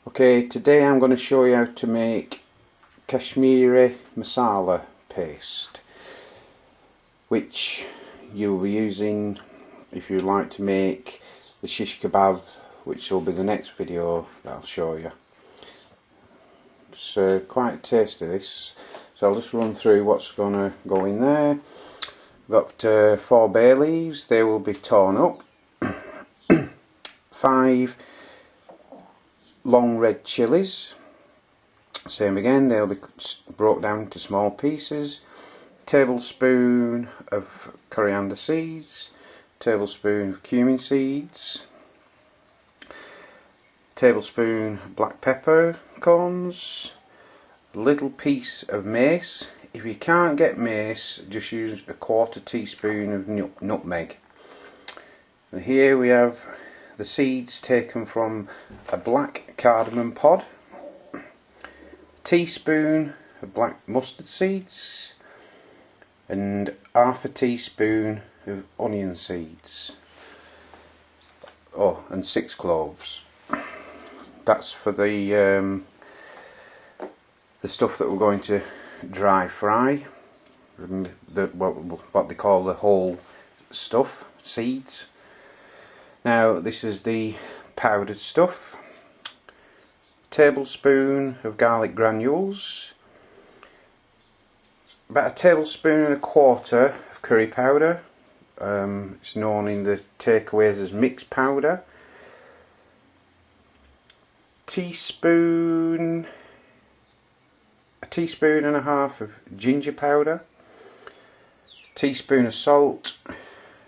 Okay, today I'm going to show you how to make Kashmiri Masala Paste, which you'll be using if you'd like to make the shish kebab, which will be the next video that I'll show you. It's quite tasty this, so I'll just run through what's going to go in there. I've got 4 bay leaves, they will be torn up, 5 long red chilies, same again, they'll be broke down to small pieces, tablespoon of coriander seeds, tablespoon of cumin seeds, tablespoon black pepper corns, little piece of mace. If you can't get mace, just use a 1/4 teaspoon of nutmeg. And here we have the seeds taken from a black cardamom pod, a teaspoon of black mustard seeds, and 1/2 teaspoon of onion seeds. Oh, and 6 cloves. That's for the stuff that we're going to dry fry. What they call the whole stuff, seeds. Now this is the powdered stuff. Tablespoon of garlic granules, about 1.25 tablespoons of curry powder. It's known in the takeaways as mixed powder. A teaspoon and a half of ginger powder, a teaspoon of salt,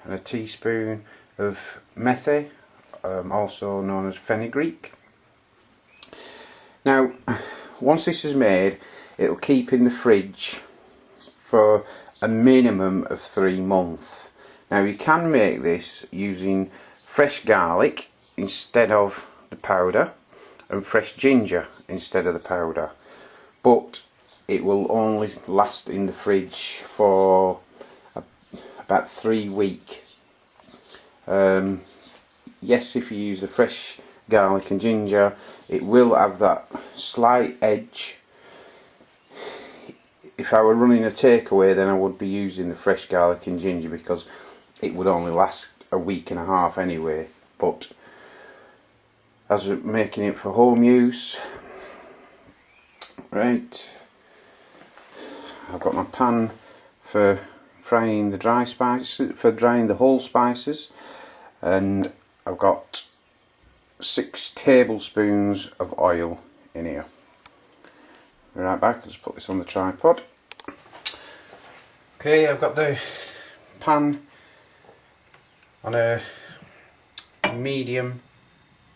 and a teaspoon of methi, also known as fenugreek. Now, once this is made, it'll keep in the fridge for a minimum of 3 months. Now, you can make this using fresh garlic instead of the powder, and fresh ginger instead of the powder, but it will only last in the fridge for about 3 weeks. Yes, if you use the fresh garlic and ginger, it will have that slight edge. If I were running a takeaway, then I would be using the fresh garlic and ginger because it would only last a week and a half anyway. But as we're making it for home use, right, I've got my pan for frying the dry spices, for drying the whole spices, and I've got 6 tablespoons of oil in here. Be right back, I'll just put this on the tripod. Okay, I've got the pan on a medium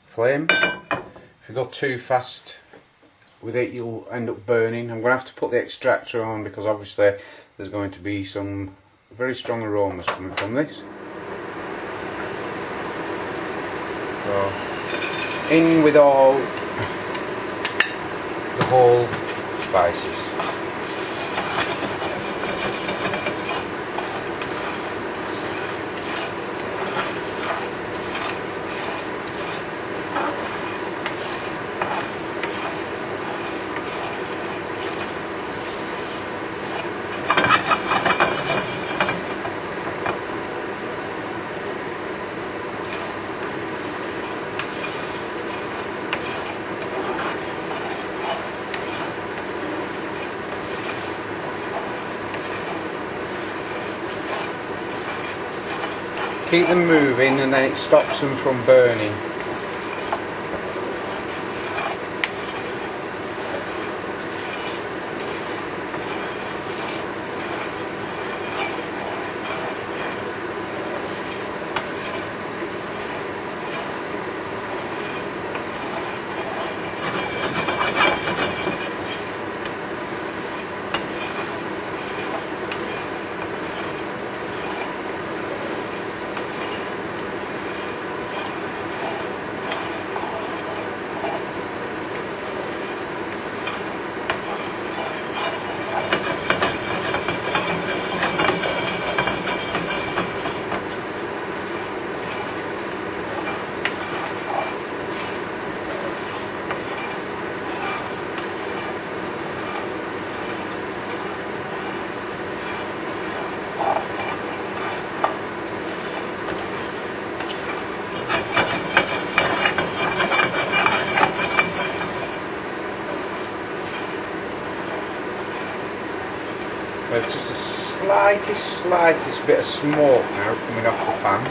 flame. If you go too fast with it, you'll end up burning. I'm going to have to put the extractor on because obviously there's going to be some very strong aromas coming from this. So, in with all the whole spices. Keep them moving and then it stops them from burning. slightest bit of smoke now coming off the pan.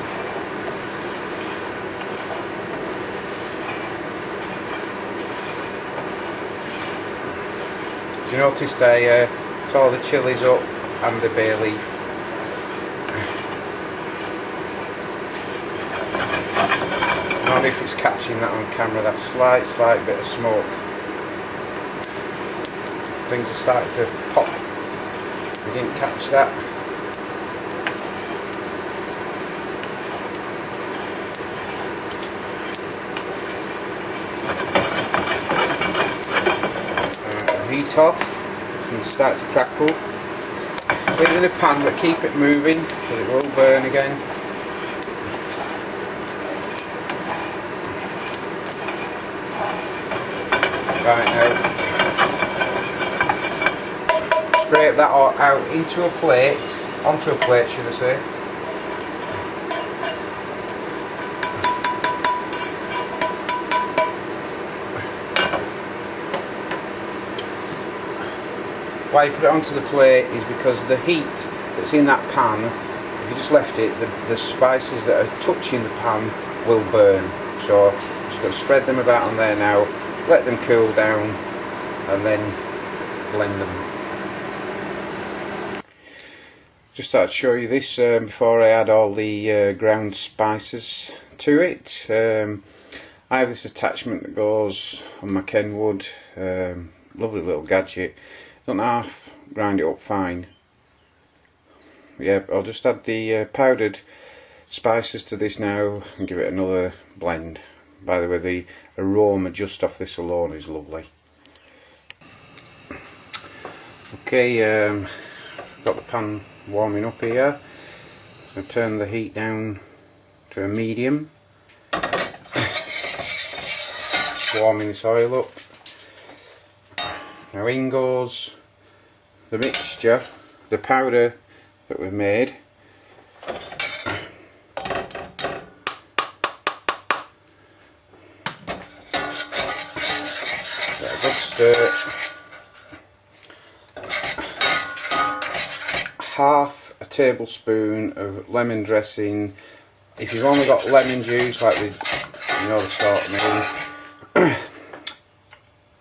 You noticed I tore the chilies up and the bay leaf. I don't know if it's catching that on camera, that slight bit of smoke. Things are starting to pop. We didn't catch that. Heat off and start to crackle. Leave it in the pan but keep it moving because it will burn again. Right, now scrape that out into a plate, onto a plate should I say. Why you put it onto the plate is because the heat that's in that pan, if you just left it, the spices that are touching the pan will burn. So just got to spread them about on there now, let them cool down and then blend them. Just thought I'd show you this before I add all the ground spices to it. I have this attachment that goes on my Kenwood, lovely little gadget. Don't half grind it up fine. Yeah, I'll just add the powdered spices to this now and give it another blend. By the way, the aroma just off this alone is lovely. Okay, got the pan warming up here. So turn the heat down to a medium. Warming this oil up. Now in goes the mixture, the powder that we've made. Get a good stir. Half a tablespoon of lemon dressing. If you've only got lemon juice, like you know the sort I mean,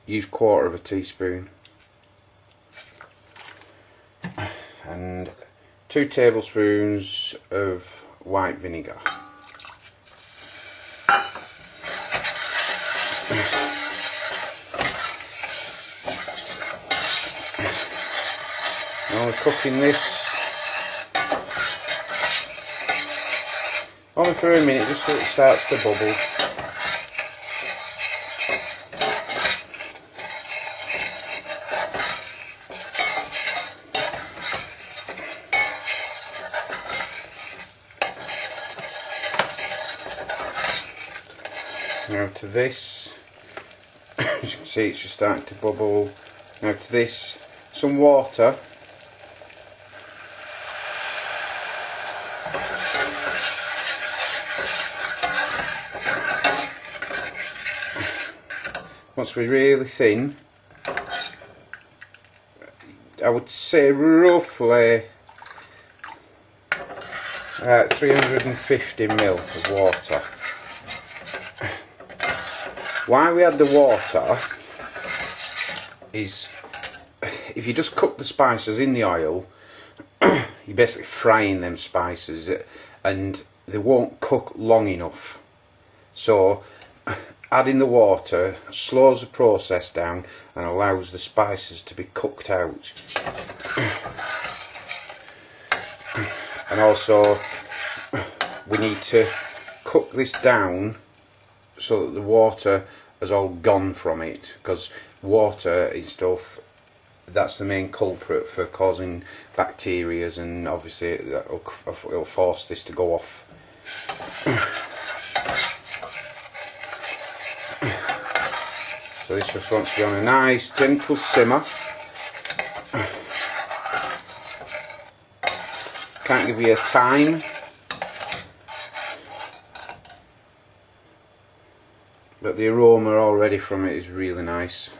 use 1/4 of a teaspoon. And 2 tablespoons of white vinegar. I'm only cooking this only for a minute, just so it starts to bubble. Now to this, as you can see it's just starting to bubble. Now to this, some water. Once we're really thin, I would say roughly 350 ml of water. Why we add the water is if you just cook the spices in the oil, you're basically frying them spices and they won't cook long enough. So adding the water slows the process down and allows the spices to be cooked out. And also we need to cook this down so that the water has all gone from it, because water and stuff, that's the main culprit for causing bacteria, and obviously it'll force this to go off. So this just wants to be on a nice gentle simmer. Can't give you a time, but the aroma already from it is really nice.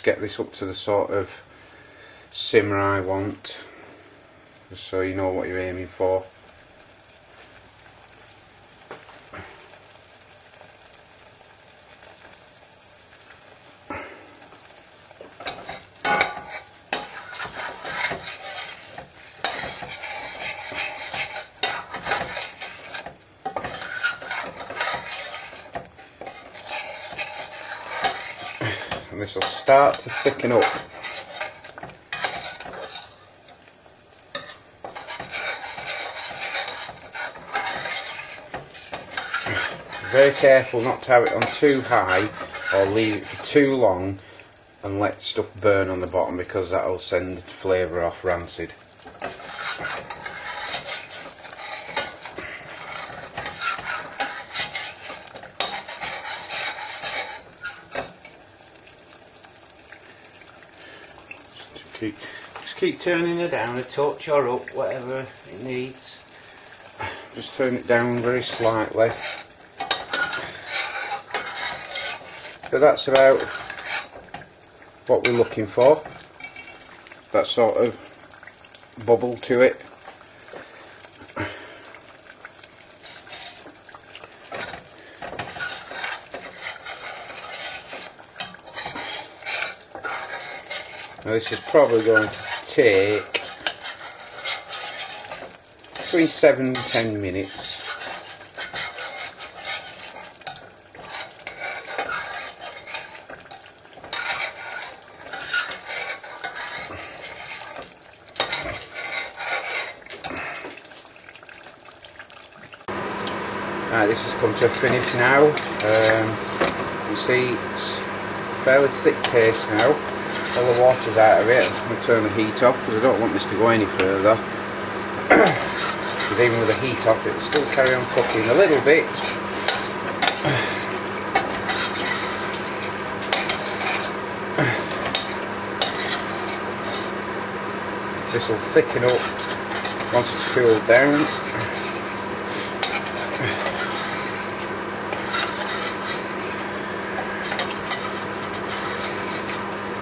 get this up to the sort of simmer I want, just so you know what you're aiming for. And this will start to thicken up. Very careful not to have it on too high or leave it for too long and let stuff burn on the bottom, because that will send the flavour off rancid. Just keep turning it down a touch or up, whatever it needs. Just turn it down very slightly. So that's about what we're looking for. That sort of bubble to it. Now this is probably going to take between 7 and 10 minutes. Right, this has come to a finish now. You see it's fairly thick paste now. All the water's out of it. I'm just going to turn the heat off because I don't want this to go any further. Because even with the heat off, it'll still carry on cooking a little bit. This will thicken up once it's cooled down.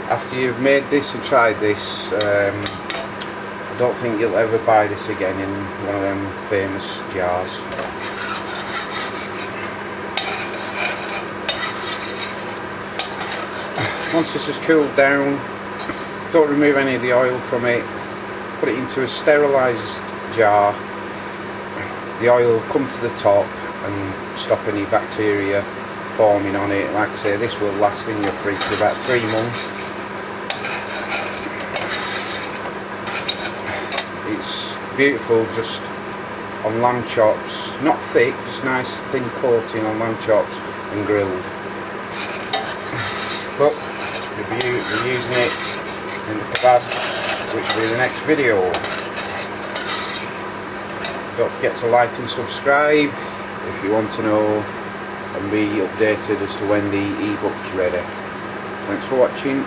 After you've made this and tried this, I don't think you'll ever buy this again in one of them famous jars. Once this has cooled down, don't remove any of the oil from it. Put it into a sterilised jar. The oil will come to the top and stop any bacteria forming on it. Like I say, this will last in your fridge for about 3 months. It's beautiful just on lamb chops, not thick, just nice thin coating on lamb chops and grilled. But we'll be using it in the kebabs, which will be the next video. Don't forget to like and subscribe if you want to know and be updated as to when the ebook's ready. Thanks for watching.